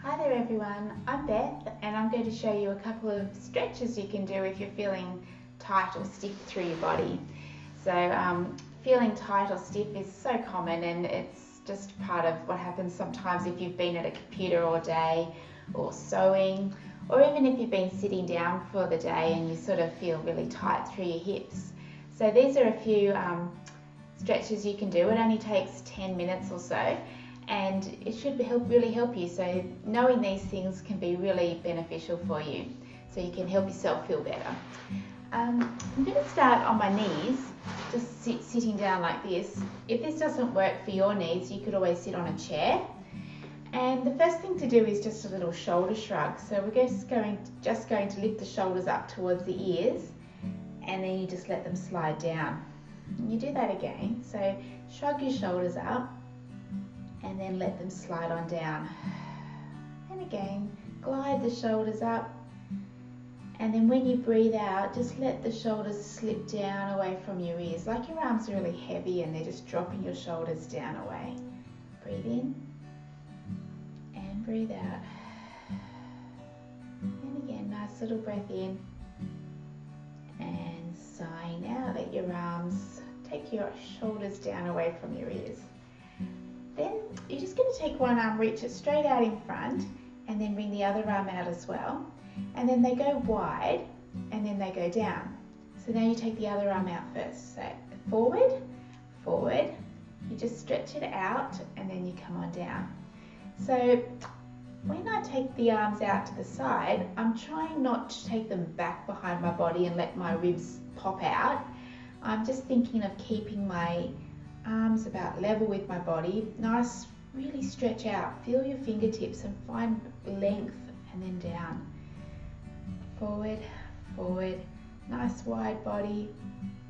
Hi there everyone, I'm Beth and I'm going to show you a couple of stretches you can do if you're feeling tight or stiff through your body. So feeling tight or stiff is so common, and it's just part of what happens sometimes if you've been at a computer all day or sewing, or even if you've been sitting down for the day and you sort of feel really tight through your hips. So these are a few stretches you can do. It only takes 10 minutes or so, and it should really help you. So knowing these things can be really beneficial for you, so you can help yourself feel better. I'm going to start on my knees, just sitting down like this. If this doesn't work for your knees, you could always sit on a chair. And the first thing to do is just a little shoulder shrug. So we're just going to lift the shoulders up towards the ears, and then you just let them slide down. And you do that again. So shrug your shoulders up and then let them slide on down. And again, glide the shoulders up. And then when you breathe out, just let the shoulders slip down away from your ears, like your arms are really heavy and they're just dropping your shoulders down away. Breathe in and breathe out. And again, nice little breath in and sighing out. Let your arms take your shoulders down away from your ears. Then you're just going to take one arm, reach it straight out in front, and then bring the other arm out as well. And then they go wide, and then they go down. So now you take the other arm out first. So forward, forward. You just stretch it out, and then you come on down. So when I take the arms out to the side, I'm trying not to take them back behind my body and let my ribs pop out. I'm just thinking of keeping my arms about level with my body. Nice, really stretch out. Feel your fingertips and find length, and then down. Forward, forward. Nice wide body,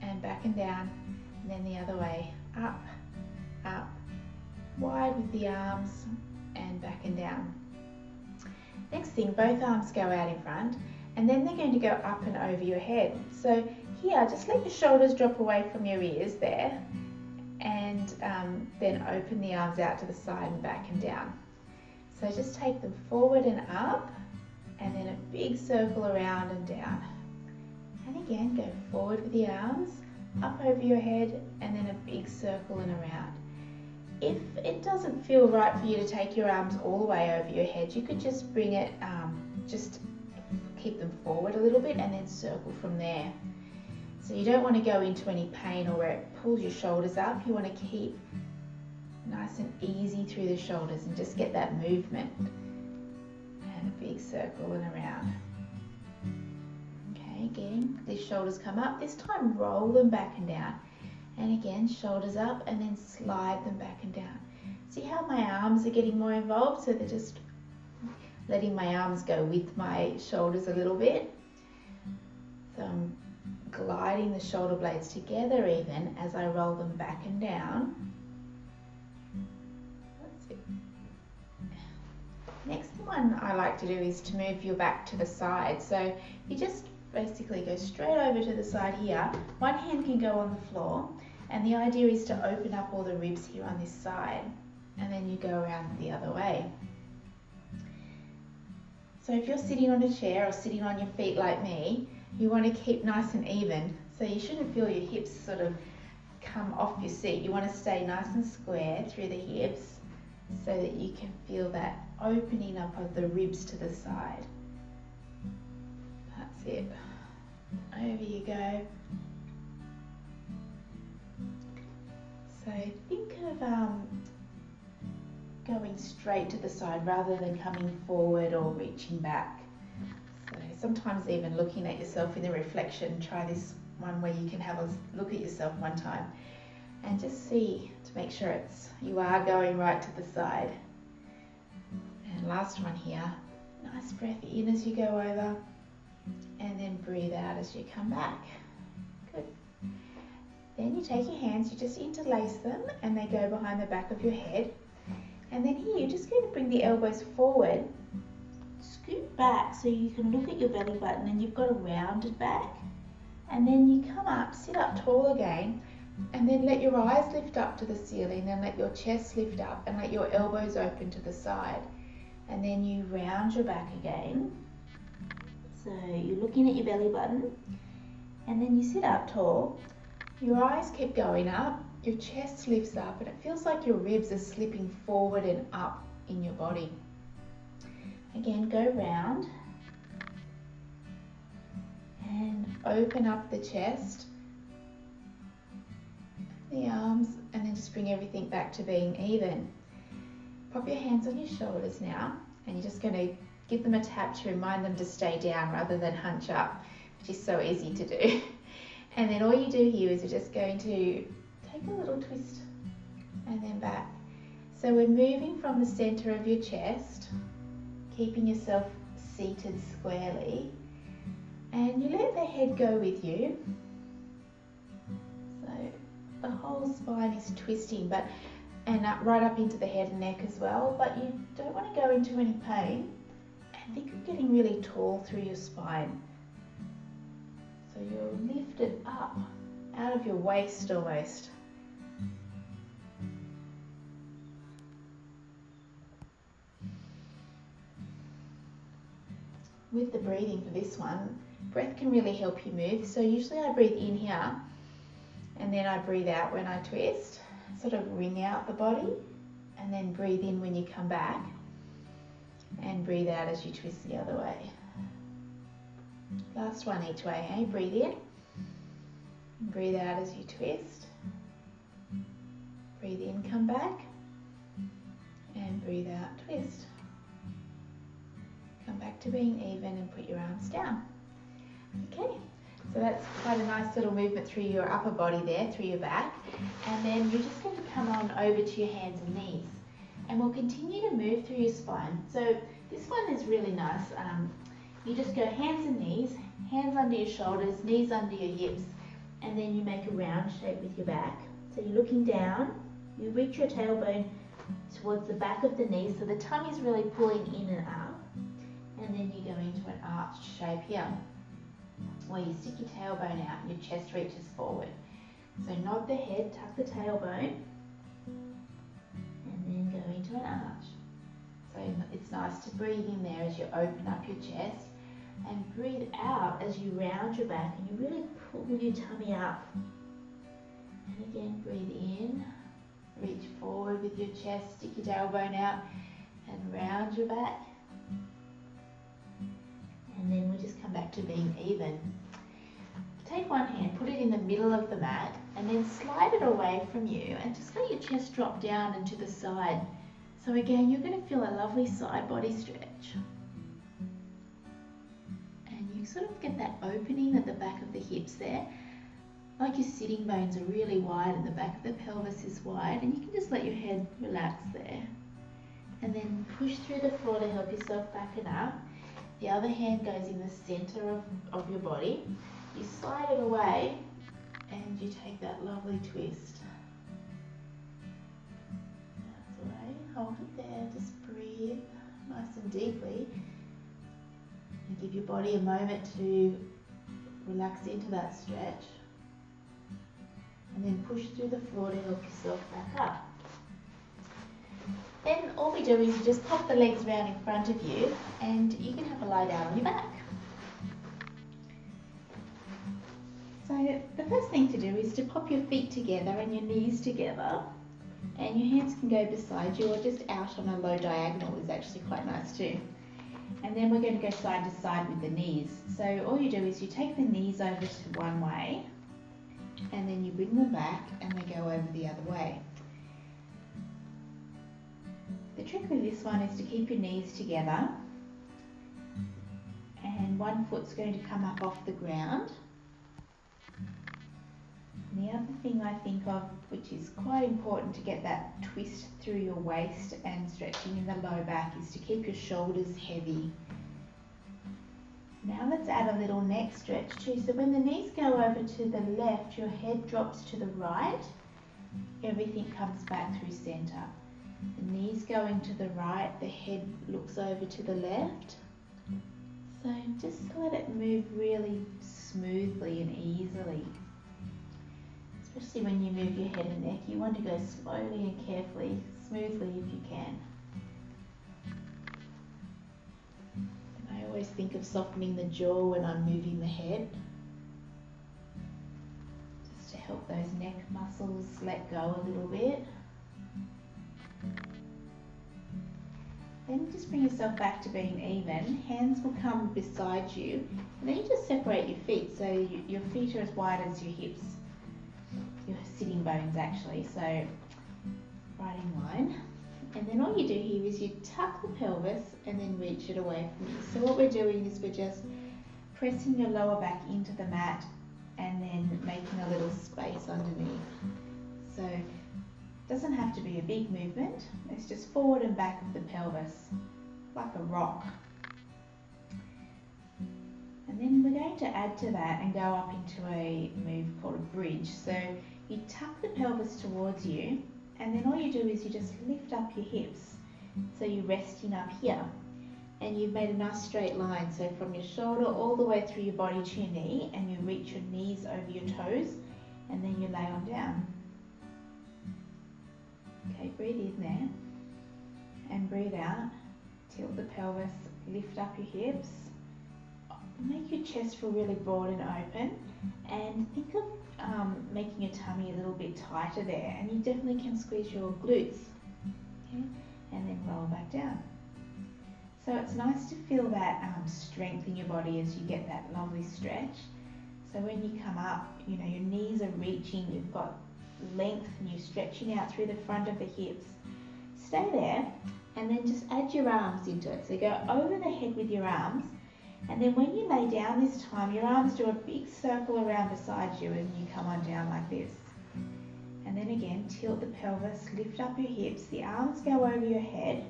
and back and down. And then the other way. Up, up. Wide with the arms, and back and down. Next thing, both arms go out in front, and then they're going to go up and over your head. So here, just let your shoulders drop away from your ears there, and then open the arms out to the side and back and down. So just take them forward and up, and then a big circle around and down. And again, go forward with the arms, up over your head, and then a big circle and around. If it doesn't feel right for you to take your arms all the way over your head, you could just bring it, just keep them forward a little bit and then circle from there. So you don't want to go into any pain or where it pulls your shoulders up. You want to keep nice and easy through the shoulders and just get that movement. And a big circle and around. Okay, again, these shoulders come up. This time roll them back and down. And again, shoulders up and then slide them back and down. See how my arms are getting more involved? So they're just letting my arms go with my shoulders a little bit. So I'm gliding the shoulder blades together even as I roll them back and down. That's it. Next one I like to do is to move your back to the side. So you just basically go straight over to the side here. One hand can go on the floor, and the idea is to open up all the ribs here on this side, and then you go around the other way. So if you're sitting on a chair or sitting on your feet like me, you want to keep nice and even. So you shouldn't feel your hips sort of come off your seat. You want to stay nice and square through the hips so that you can feel that opening up of the ribs to the side. That's it. Over you go. So think of going straight to the side rather than coming forward or reaching back. So sometimes even looking at yourself in the reflection, try this one where you can have a look at yourself one time and just see to make sure you are going right to the side. And last one here, nice breath in as you go over, and then breathe out as you come back. Good. Then you take your hands, you just interlace them, and they go behind the back of your head. And then here, you're just going to bring the elbows forward, scoot back so you can look at your belly button and you've got a rounded back. And then you come up, sit up tall again, and then let your eyes lift up to the ceiling, and let your chest lift up, and let your elbows open to the side. and then you round your back again. So you're looking at your belly button, and then you sit up tall. Your eyes keep going up, your chest lifts up, and it feels like your ribs are slipping forward and up in your body. Again, go round and open up the chest, the arms, and then just bring everything back to being even. Pop your hands on your shoulders now, and you're just going to give them a tap to remind them to stay down rather than hunch up, which is so easy to do. And then all you do here is you're just going to take a little twist and then back. So we're moving from the center of your chest, keeping yourself seated squarely, and you let the head go with you. So the whole spine is twisting, and right up into the head and neck as well, but you don't want to go into any pain, and think of getting really tall through your spine. So you're lifted up out of your waist almost. With the breathing for this one, breath can really help you move. So usually I breathe in here, and then I breathe out when I twist, sort of wring out the body, and then breathe in when you come back, and breathe out as you twist the other way. Last one each way, eh? Breathe in, breathe out as you twist. Breathe in, come back, and breathe out, twist. Come back to being even and put your arms down. Okay, so that's quite a nice little movement through your upper body there, through your back. And then you're just going to come on over to your hands and knees. And we'll continue to move through your spine. So this one is really nice. You just go hands and knees, hands under your shoulders, knees under your hips, and then you make a round shape with your back. So you're looking down, you reach your tailbone towards the back of the knee, so the tummy's really pulling in and up, and then you go into an arched shape here, where you stick your tailbone out and your chest reaches forward. So nod the head, tuck the tailbone, and then go into an arch. So it's nice to breathe in there as you open up your chest, and breathe out as you round your back and you really pull your tummy up. And again, breathe in, reach forward with your chest, stick your tailbone out and round your back. And then we'll just come back to being even. Take one hand, put it in the middle of the mat, and then slide it away from you and just let your chest drop down and to the side. So again, you're going to feel a lovely side body stretch. And you sort of get that opening at the back of the hips there. Like your sitting bones are really wide and the back of the pelvis is wide, and you can just let your head relax there. And then push through the floor to help yourself back it up. The other hand goes in the center of your body. You slide it away and you take that lovely twist. That's away. Hold it there. Just breathe nice and deeply. And give your body a moment to relax into that stretch. And then push through the floor to help yourself back up. Then all we do is you just pop the legs round in front of you, and you can have a lie down on your back. So the first thing to do is to pop your feet together and your knees together, and your hands can go beside you or just out on a low diagonal is actually quite nice too. And then we're going to go side to side with the knees. So all you do is you take the knees over to one way, and then you bring them back and they go over the other way. The trick with this one is to keep your knees together, and one foot's going to come up off the ground. And the other thing I think of, which is quite important to get that twist through your waist and stretching in the low back, is to keep your shoulders heavy. Now let's add a little neck stretch too. So when the knees go over to the left, your head drops to the right, everything comes back through center. The knees going to the right, the head looks over to the left. So just let it move really smoothly and easily. Especially when you move your head and neck, you want to go slowly and carefully, smoothly if you can. think of softening the jaw when I'm moving the head, just to help those neck muscles let go a little bit. Then just bring yourself back to being even. Hands will come beside you, and then you just separate your feet so your feet are as wide as your hips, your sitting bones actually, so right in line. And then all you do here is you tuck the pelvis and then reach it away from you. So what we're doing is we're just pressing your lower back into the mat and then making a little space underneath. So it doesn't have to be a big movement, it's just forward and back of the pelvis, like a rock. And then we're going to add to that and go up into a move called a bridge. So you tuck the pelvis towards you, and then all you do is you just lift up your hips. So you're resting up here, and you've made a nice straight line. So from your shoulder all the way through your body to your knee, and you reach your knees over your toes, and then you lay on down. Okay, breathe in there, and breathe out. Tilt the pelvis, lift up your hips. Make your chest feel really broad and open, and think of making your tummy a little bit tighter there, and you definitely can squeeze your glutes, okay? And then roll back down. So it's nice to feel that strength in your body as you get that lovely stretch. So when you come up, you know, your knees are reaching, you've got length, and you're stretching out through the front of the hips. Stay there, and then just add your arms into it. So go over the head with your arms, and then when you lay down this time, your arms do a big circle around beside you and you come on down like this. And then again, tilt the pelvis, lift up your hips, the arms go over your head.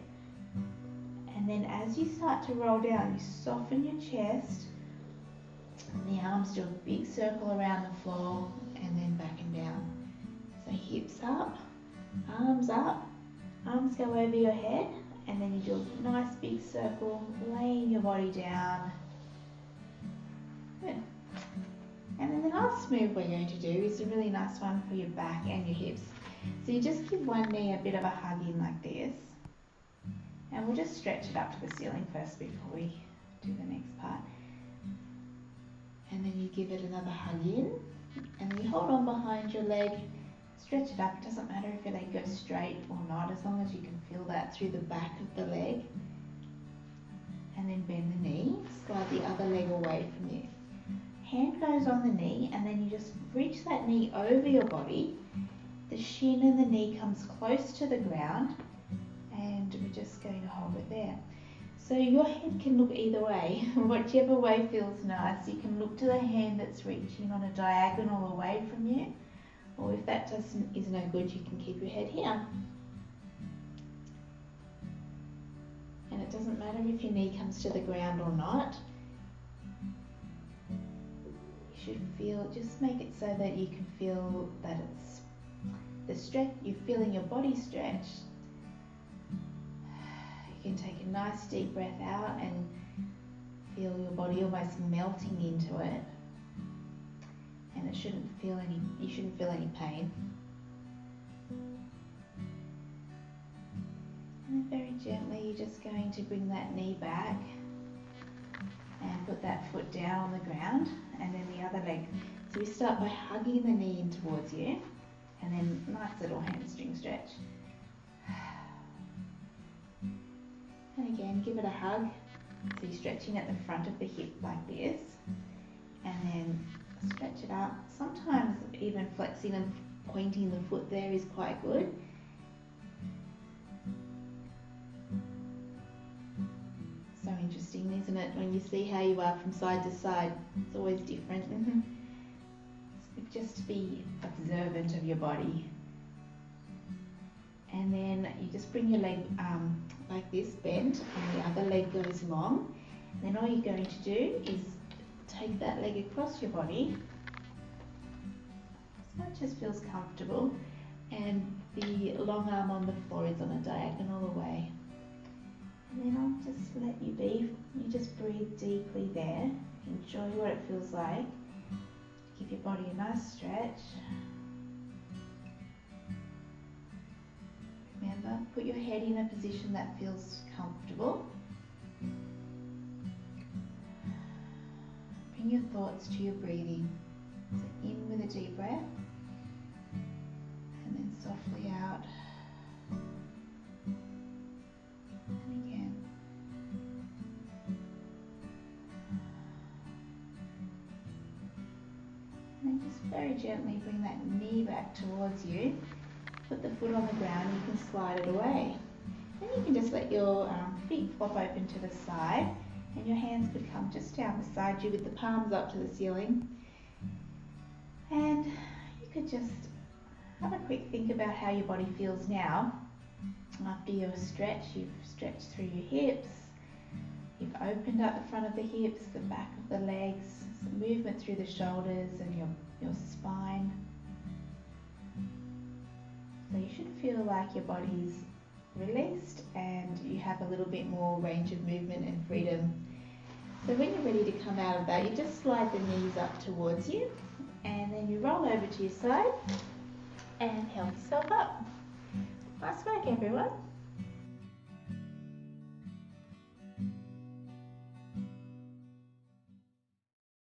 And then as you start to roll down, you soften your chest, and the arms do a big circle around the floor and then back and down. So hips up, arms go over your head, and then you do a nice big circle, laying your body down. Good. And then the last move we're going to do is a really nice one for your back and your hips. So you just give one knee a bit of a hug in like this, and we'll just stretch it up to the ceiling first before we do the next part. And then you give it another hug in, and then you hold on behind your leg, stretch it up. It doesn't matter if your leg goes straight or not, as long as you can feel that through the back of the leg. And then bend the knee, slide the other leg away from you. Hand goes on the knee, and then you just reach that knee over your body. The shin and the knee comes close to the ground, and we're just going to hold it there. So your head can look either way, whichever way feels nice. You can look to the hand that's reaching on a diagonal away from you, or if that is no good, you can keep your head here. And it doesn't matter if your knee comes to the ground or not. You should feel, just make it so that you can feel that it's the stretch, you're feeling your body stretch. You can take a nice deep breath out and feel your body almost melting into it. And it shouldn't feel any, you shouldn't feel any pain. And then very gently, you're just going to bring that knee back and put that foot down on the ground, and then the other leg. So we start by hugging the knee in towards you, and then nice little hamstring stretch. And again, give it a hug. So you're stretching at the front of the hip like this, and then stretch it up. Sometimes even flexing and pointing the foot there is quite good. So interesting, isn't it? When you see how you are from side to side, it's always different. Just be observant of your body. And then you just bring your leg like this, bent, and the other leg goes long. And then all you're going to do is take that leg across your body, so it just feels comfortable, and the long arm on the floor is on a diagonal away. And then I'll just let you be. You just breathe deeply there. Enjoy what it feels like. Give your body a nice stretch. Remember, put your head in a position that feels comfortable. your thoughts to your breathing. So in with a deep breath and then softly out. And again. And then just very gently bring that knee back towards you. Put the foot on the ground, you can slide it away. Then you can just let your feet flop open to the side and your hands could come just down beside you with the palms up to the ceiling. And you could just have a quick think about how your body feels now. After your stretch, you've stretched through your hips, you've opened up the front of the hips, the back of the legs, some movement through the shoulders and your spine. So you should feel like your body's released and you have a little bit more range of movement and freedom. So when you're ready to come out of that, you just slide the knees up towards you and then you roll over to your side and help yourself up. Nice work, everyone.